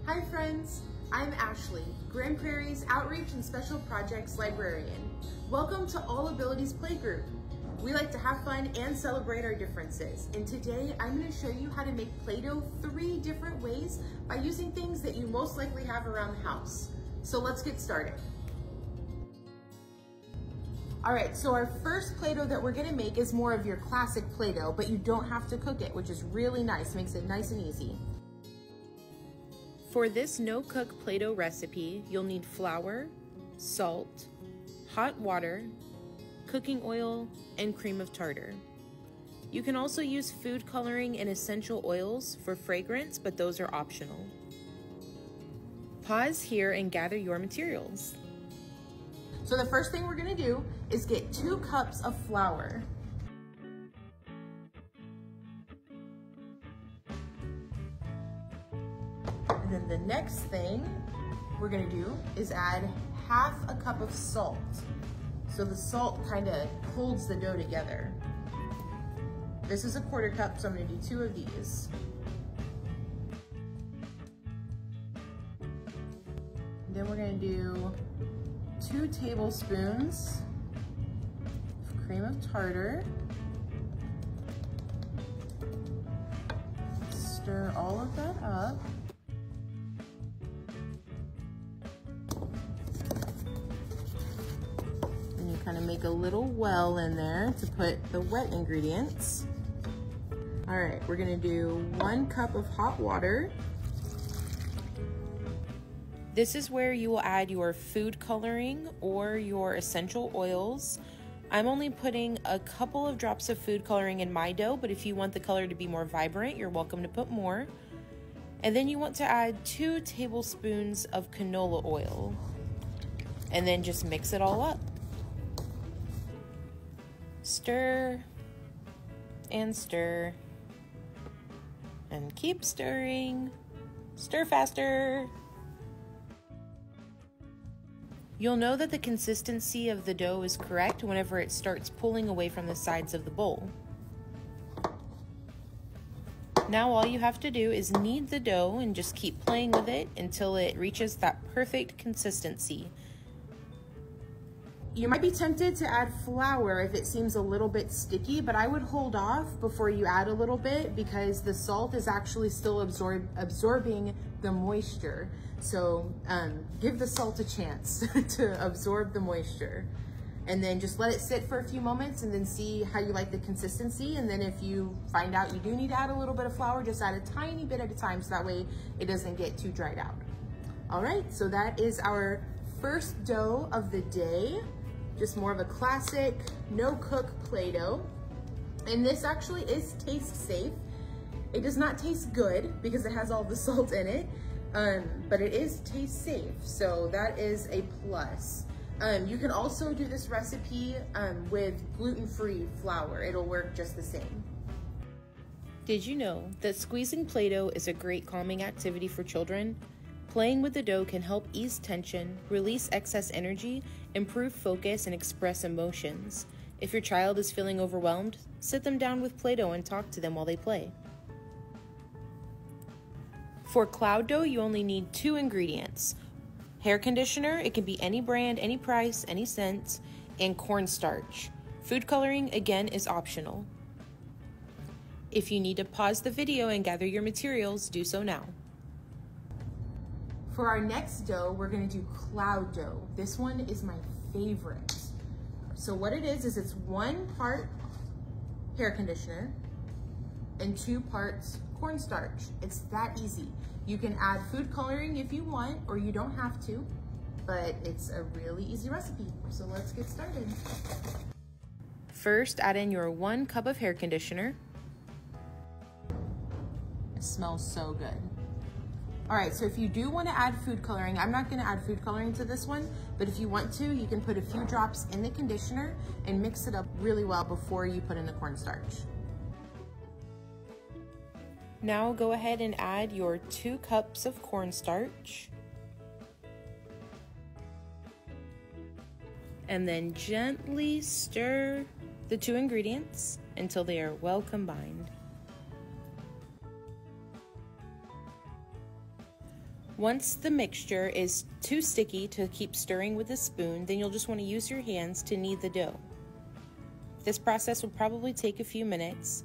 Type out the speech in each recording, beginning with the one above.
Hi friends, I'm Ashley, Grand Prairie's Outreach and Special Projects Librarian. Welcome to All Abilities Playgroup. We like to have fun and celebrate our differences. And today I'm going to show you how to make Play-Doh 3 different ways by using things that you most likely have around the house. So let's get started. All right, so our first Play-Doh that we're gonna make is more of your classic Play-Doh, but you don't have to cook it, which is really nice, makes it nice and easy. For this no-cook Play-Doh recipe, you'll need flour, salt, hot water, cooking oil, and cream of tartar. You can also use food coloring and essential oils for fragrance, but those are optional. Pause here and gather your materials. So the first thing we're gonna do is get 2 cups of flour. And then the next thing we're gonna do is add half a cup of salt. So the salt kind of holds the dough together. This is a 1/4 cup, so I'm gonna do 2 of these. And then we're gonna do 2 tablespoons of cream of tartar. Stir all of that up. And you kind of make a little well in there to put the wet ingredients. All right, we're gonna do 1 cup of hot water. This is where you will add your food coloring or your essential oils. I'm only putting a couple of drops of food coloring in my dough, but if you want the color to be more vibrant, you're welcome to put more. And then you want to add 2 tablespoons of canola oil. And then just mix it all up. Stir and stir. And keep stirring. Stir faster. You'll know that the consistency of the dough is correct whenever it starts pulling away from the sides of the bowl. Now all you have to do is knead the dough and just keep playing with it until it reaches that perfect consistency. You might be tempted to add flour if it seems a little bit sticky, but I would hold off before you add a little bit because the salt is actually still absorbing the moisture. So give the salt a chance to absorb the moisture. And then just let it sit for a few moments and then see how you like the consistency. And then if you find out you do need to add a little bit of flour, just add a tiny bit at a time so that way it doesn't get too dried out. All right, so that is our first dough of the day. Just more of a classic no-cook Play-Doh. And this actually is taste safe. It does not taste good because it has all the salt in it, but it is taste safe, so that is a plus. You can also do this recipe with gluten-free flour. It'll work just the same. Did you know that squeezing Play-Doh is a great calming activity for children? Playing with the dough can help ease tension, release excess energy, improve focus, and express emotions. If your child is feeling overwhelmed, sit them down with Play-Doh and talk to them while they play. For cloud dough, you only need 2 ingredients. Hair conditioner, it can be any brand, any price, any scent, and cornstarch. Food coloring, again, is optional. If you need to pause the video and gather your materials, do so now. For our next dough, we're gonna do cloud dough. This one is my favorite. So what it is it's 1 part hair conditioner and 2 parts cornstarch. It's that easy. You can add food coloring if you want, or you don't have to, but it's a really easy recipe. So let's get started. First, add in your 1 cup of hair conditioner. It smells so good. All right, so if you do want to add food coloring, I'm not going to add food coloring to this one, but if you want to, you can put a few drops in the conditioner and mix it up really well before you put in the cornstarch. Now go ahead and add your 2 cups of cornstarch. And then gently stir the 2 ingredients until they are well combined. Once the mixture is too sticky to keep stirring with a spoon, then you'll just want to use your hands to knead the dough. This process will probably take a few minutes,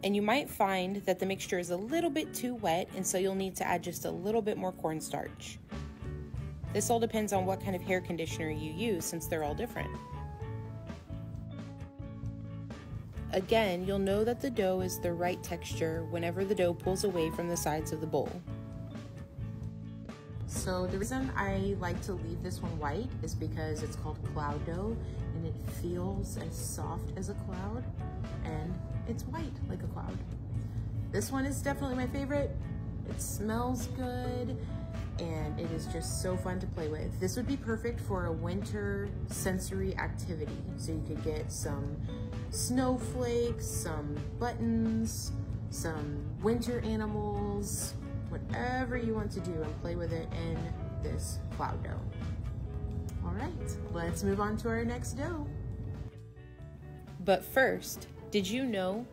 and you might find that the mixture is a little bit too wet, and so you'll need to add just a little bit more cornstarch. This all depends on what kind of hair conditioner you use, since they're all different. Again, you'll know that the dough is the right texture whenever the dough pulls away from the sides of the bowl. So the reason I like to leave this one white is because it's called cloud dough, and it feels as soft as a cloud, and it's white like a cloud. This one is definitely my favorite. It smells good, and it is just so fun to play with. This would be perfect for a winter sensory activity. So you could get some snowflakes, some buttons, some winter animals, whatever you want to do, and play with it in this cloud dough. All right, let's move on to our next dough. But first, did you know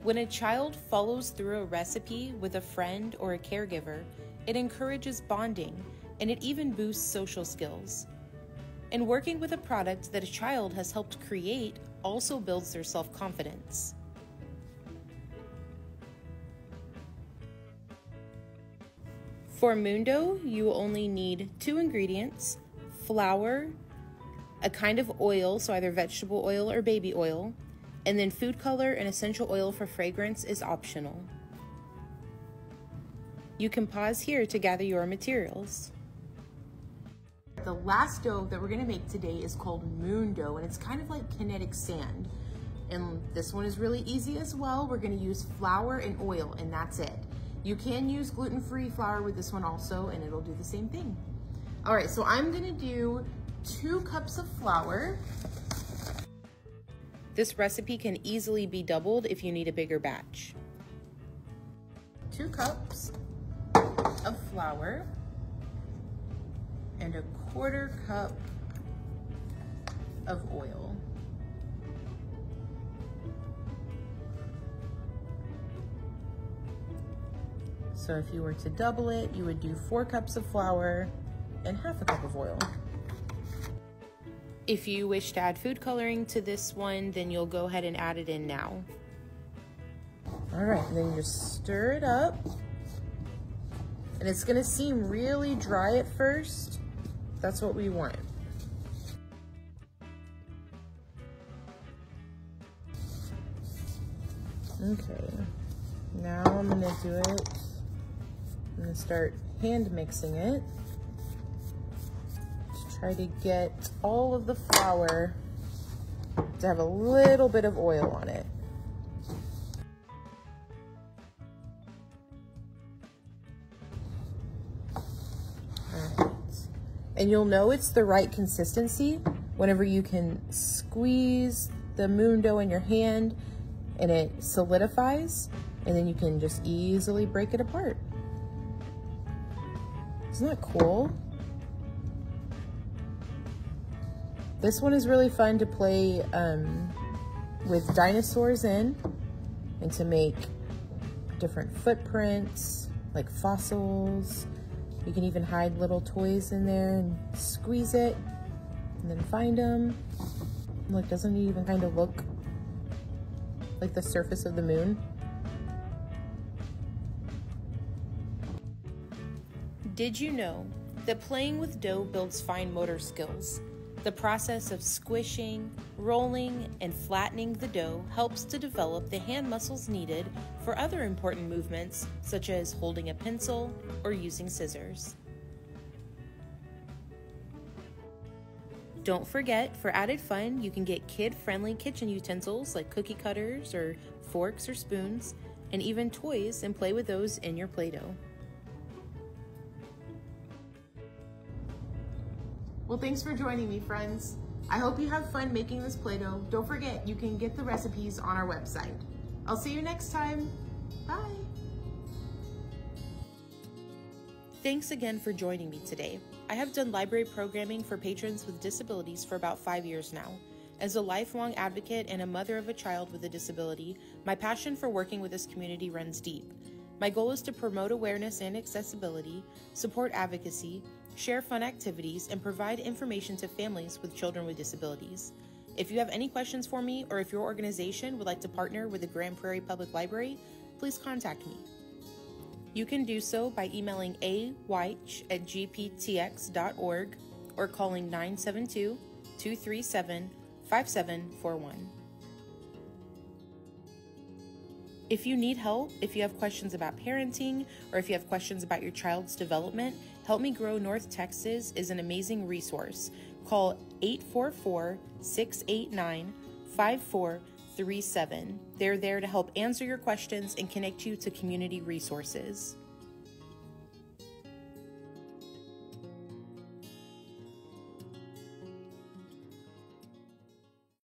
when a child follows through a recipe with a friend or a caregiver, it encourages bonding, and it even boosts social skills. And working with a product that a child has helped create also builds their self-confidence. For moon dough, you will only need 2 ingredients: flour, a kind of oil, so either vegetable oil or baby oil, and then food color and essential oil for fragrance is optional. You can pause here to gather your materials. The last dough that we're gonna make today is called moon dough, and it's kind of like kinetic sand. And this one is really easy as well. We're gonna use flour and oil, and that's it. You can use gluten-free flour with this one also, and it'll do the same thing. All right, so I'm gonna do 2 cups of flour. This recipe can easily be doubled if you need a bigger batch. 2 cups of flour and a 1/4 cup of oil. So if you were to double it, you would do 4 cups of flour and 1/2 cup of oil. If you wish to add food coloring to this one, then you'll go ahead and add it in now. All right, and then you just stir it up. And it's gonna seem really dry at first. That's what we want. Okay, now I'm gonna do it. I'm gonna start hand mixing it to try to get all of the flour to have a little bit of oil on it. And you'll know it's the right consistency whenever you can squeeze the moon dough in your hand and it solidifies, and then you can just easily break it apart. Isn't that cool? This one is really fun to play with dinosaurs in, and to make different footprints, like fossils. You can even hide little toys in there and squeeze it and then find them. Look, doesn't it even kind of look like the surface of the moon? Did you know that playing with dough builds fine motor skills? The process of squishing, rolling, and flattening the dough helps to develop the hand muscles needed for other important movements, such as holding a pencil or using scissors. Don't forget, for added fun, you can get kid-friendly kitchen utensils like cookie cutters or forks or spoons, and even toys, and play with those in your Play-Doh. Well, thanks for joining me, friends. I hope you have fun making this Play-Doh. Don't forget, you can get the recipes on our website. I'll see you next time. Bye. Thanks again for joining me today. I have done library programming for patrons with disabilities for about 5 years now. As a lifelong advocate and a mother of a child with a disability, my passion for working with this community runs deep. My goal is to promote awareness and accessibility, support advocacy, share fun activities, and provide information to families with children with disabilities. If you have any questions for me, or if your organization would like to partner with the Grand Prairie Public Library, please contact me. You can do so by emailing aweich@gptx.org or calling 972-237-5741. If you need help, if you have questions about parenting, or if you have questions about your child's development, Help Me Grow North Texas is an amazing resource. Call 844-689-5437. They're there to help answer your questions and connect you to community resources.